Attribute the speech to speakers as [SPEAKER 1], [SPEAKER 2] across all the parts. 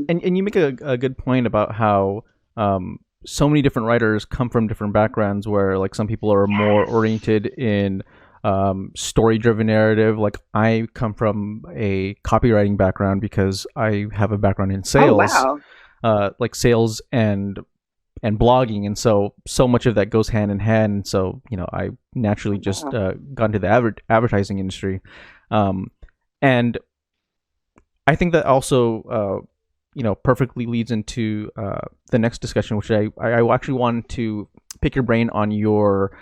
[SPEAKER 1] And you make a good point about how so many different writers come from different backgrounds, where like some people are more oriented in story-driven narrative. Like I come from a copywriting background because I have a background in sales.
[SPEAKER 2] Oh, wow.
[SPEAKER 1] Like sales and blogging, and so much of that goes hand in hand. And so I naturally just
[SPEAKER 2] Wow.
[SPEAKER 1] got into the advertising industry, and I think that also perfectly leads into the next discussion, which I actually wanted to pick your brain on your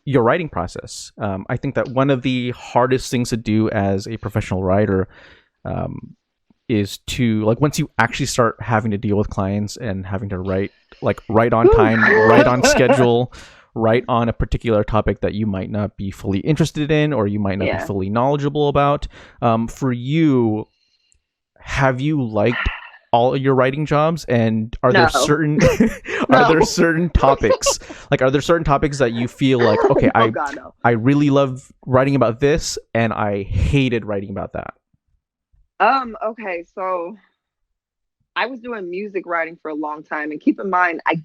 [SPEAKER 1] writing process. I think that one of the hardest things to do as a professional writer is to, like, once you actually start having to deal with clients and having to write on time, write on schedule, write on a particular topic that you might not be fully interested in or you might not be
[SPEAKER 2] Yeah.
[SPEAKER 1] fully knowledgeable about. For you, have you liked all of your writing jobs, and are there
[SPEAKER 2] No.
[SPEAKER 1] certain are there
[SPEAKER 2] No.
[SPEAKER 1] certain topics, are there certain topics that you feel like, okay,
[SPEAKER 2] Oh God, no.
[SPEAKER 1] I really love writing about this and I hated writing about that?
[SPEAKER 2] Okay, so I was doing music writing for a long time, and keep in mind, I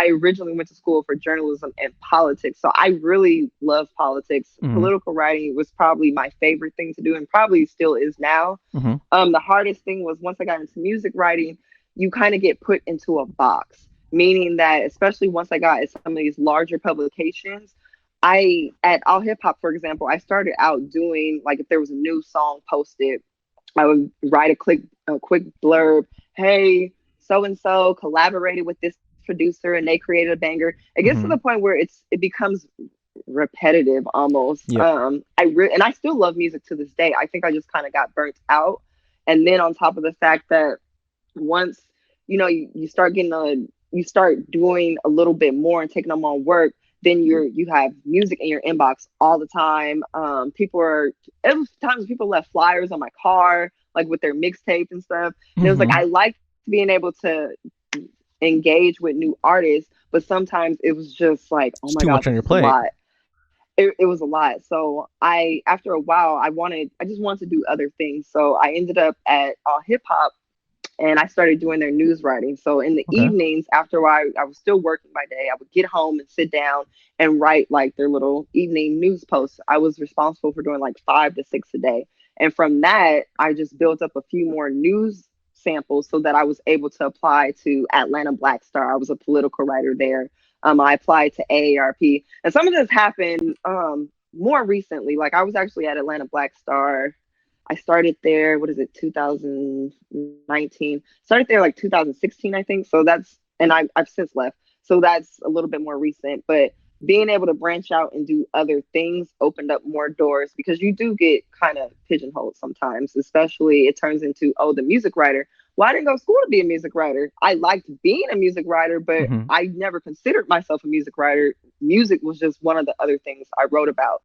[SPEAKER 2] originally went to school for journalism and politics, so I really love politics.
[SPEAKER 1] Mm-hmm.
[SPEAKER 2] Political writing was probably my favorite thing to do, and probably still is now.
[SPEAKER 1] Mm-hmm.
[SPEAKER 2] The hardest thing was once I got into music writing, you kind of get put into a box, meaning that especially once I got at some of these larger publications, at All Hip Hop, for example, I started out doing, like, if there was a new song posted, I would write a quick blurb. Hey, so and so collaborated with this producer, and they created a banger. It gets to
[SPEAKER 1] Mm-hmm.
[SPEAKER 2] the point where it becomes repetitive almost.
[SPEAKER 1] Yep.
[SPEAKER 2] And I still love music to this day. I think I just kind of got burnt out. And then on top of the fact that once you start you start doing a little bit more and taking on more work, then you have music in your inbox all the time. It was times people left flyers on my car, like with their mixtape and stuff. And it was like,
[SPEAKER 1] Mm-hmm.
[SPEAKER 2] I liked being able to engage with new artists, but sometimes it was just like, oh
[SPEAKER 1] It's
[SPEAKER 2] my
[SPEAKER 1] too
[SPEAKER 2] God,
[SPEAKER 1] much on
[SPEAKER 2] this
[SPEAKER 1] your
[SPEAKER 2] is a
[SPEAKER 1] plate.
[SPEAKER 2] lot. It was a lot. So after a while, I just wanted to do other things. So I ended up at Hip Hop, and I started doing their news writing. So in the
[SPEAKER 1] Okay.
[SPEAKER 2] evenings, after I was still working by day, I would get home and sit down and write like their little evening news posts. I was responsible for doing like 5 to 6 a day. And from that, I just built up a few more news samples so that I was able to apply to Atlanta Black Star. I was a political writer there. I applied to AARP. And some of this happened more recently. Like, I was actually at Atlanta Black Star. I started there, what is it, 2019? Started there like 2016, I think. So I've since left. So that's a little bit more recent. But being able to branch out and do other things opened up more doors, because you do get kind of pigeonholed sometimes, especially it turns into, oh, the music writer. Well, I didn't go to school to be a music writer. I liked being a music writer, but
[SPEAKER 1] Mm-hmm.
[SPEAKER 2] I never considered myself a music writer. Music was just one of the other things I wrote about.